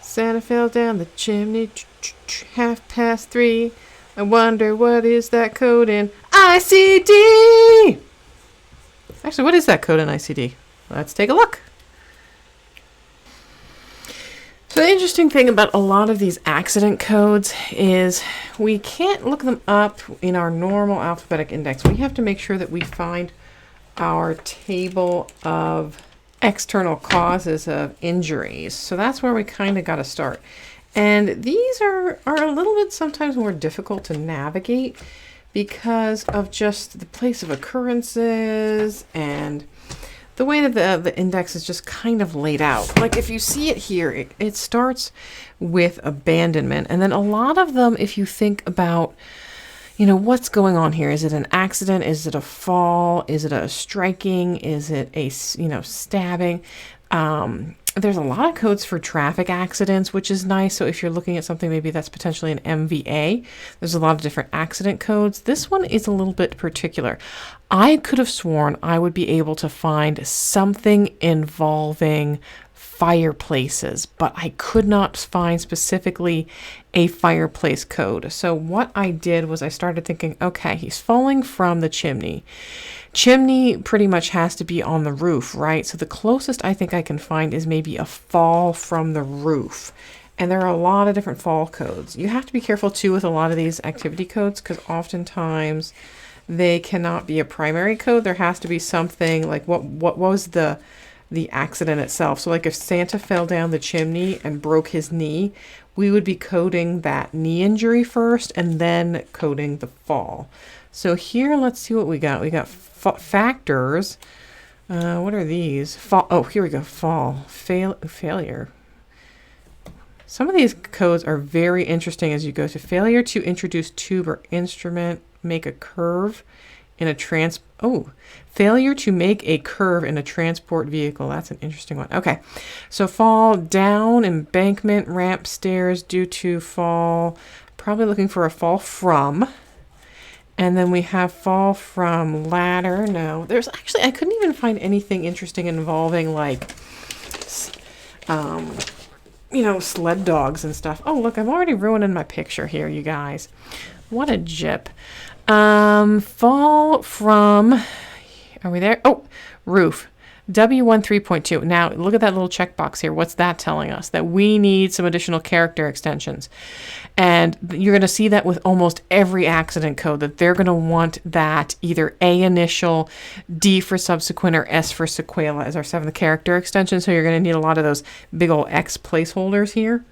Santa fell down the chimney, 3:30. I wonder what is that code in ICD? Actually, what is that code in ICD? Let's take a look. So the interesting thing about a lot of these accident codes is we can't look them up in our normal alphabetic index. We have to make sure that we find our table of external causes of injuries. So that's where we kind of got to start. And these are a little bit sometimes more difficult to navigate because of just the place of occurrences and the way that the index is just kind of laid out. Like if you see it here, it starts with abandonment. And then a lot of them, if you think about, you know, what's going on here? Is it an accident? Is it a fall? Is it a striking? Is it a, stabbing? There's a lot of codes for traffic accidents, which is nice. So if you're looking at something, maybe that's potentially an MVA. There's a lot of different accident codes. This one is a little bit particular. I could have sworn I would be able to find something involving fireplaces, but I could not find specifically a fireplace code. So what I did was I started thinking, okay, he's falling from the chimney. Chimney pretty much has to be on the roof, right? So the closest I think I can find is maybe a fall from the roof. And there are a lot of different fall codes. You have to be careful too with a lot of these activity codes because oftentimes they cannot be a primary code. There has to be something like what was the accident itself. So like if Santa fell down the chimney and broke his knee, we would be coding that knee injury first and then coding the fall. So here, let's see what we got. We got factors. What are these? Fall. Oh, here we go. Fall. Failure. Some of these codes are very interesting as you go to failure to introduce tube or instrument, make a curve in a failure to make a curve in a transport vehicle. That's an interesting one. Okay. So fall down, embankment, ramp, stairs due to fall. Probably looking for a fall from. And then we have fall from ladder. No, there's actually, I couldn't even find anything interesting involving like, sled dogs and stuff. Oh, look, I'm already ruining my picture here, you guys. What a jip. Fall from, are we there? Oh, roof. W13.2. Now, look at that little checkbox here. What's that telling us? That we need some additional character extensions. And you're going to see that with almost every accident code, that they're going to want that either A initial, D for subsequent, or S for sequela as our 7th character extension. So you're going to need a lot of those big old X placeholders here.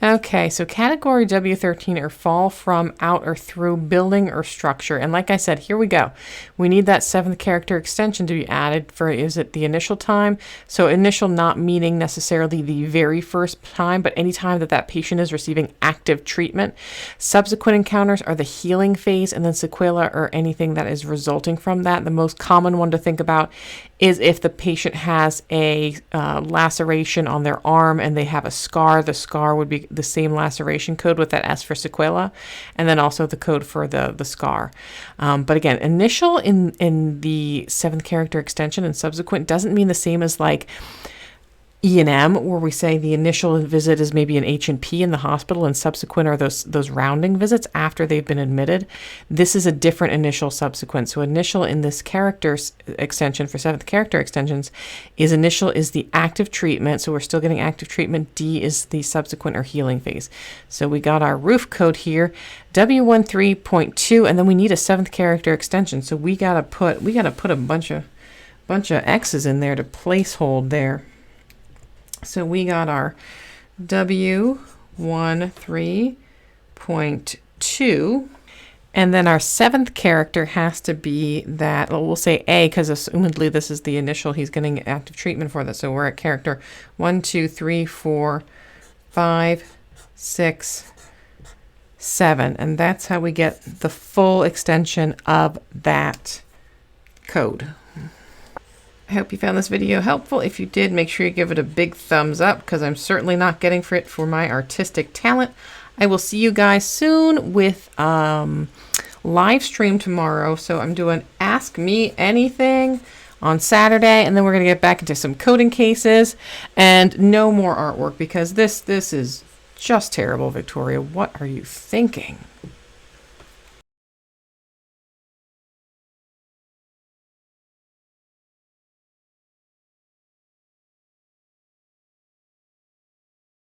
Okay, so category W13 are fall from, out, or through building or structure. And like I said, here we go. We need that 7th character extension to be added for, is it the initial time? So initial not meaning necessarily the very first time, but any time that patient is receiving active treatment. Subsequent encounters are the healing phase, and then sequela or anything that is resulting from that. The most common one to think about is if the patient has a laceration on their arm and they have a scar. The scar would be the same laceration code with that S for sequela, and then also the code for the scar. But again, initial in the 7th character extension and subsequent doesn't mean the same as like E&M, where we say the initial visit is maybe an H&P in the hospital and subsequent are those rounding visits after they've been admitted. This is a different initial subsequent. So initial in this character extension for 7th character extensions is initial is the active treatment. So we're still getting active treatment. D is the subsequent or healing phase. So we got our roof code here, W13.2, and then we need a 7th character extension. So we gotta put a bunch of X's in there to placehold there. So we got our W13.2, and then our 7th character has to be that, well, we'll say A, because assumedly this is the initial he's getting active treatment for this. So we're at character 1, 2, 3, 4, 5, 6, 7, and that's how we get the full extension of that code. I hope you found this video helpful. If you did, make sure you give it a big thumbs up because I'm certainly not getting for it for my artistic talent. I will see you guys soon with live stream tomorrow. So I'm doing Ask Me Anything on Saturday, and then we're going to get back into some coding cases and no more artwork because this is just terrible, Victoria. What are you thinking?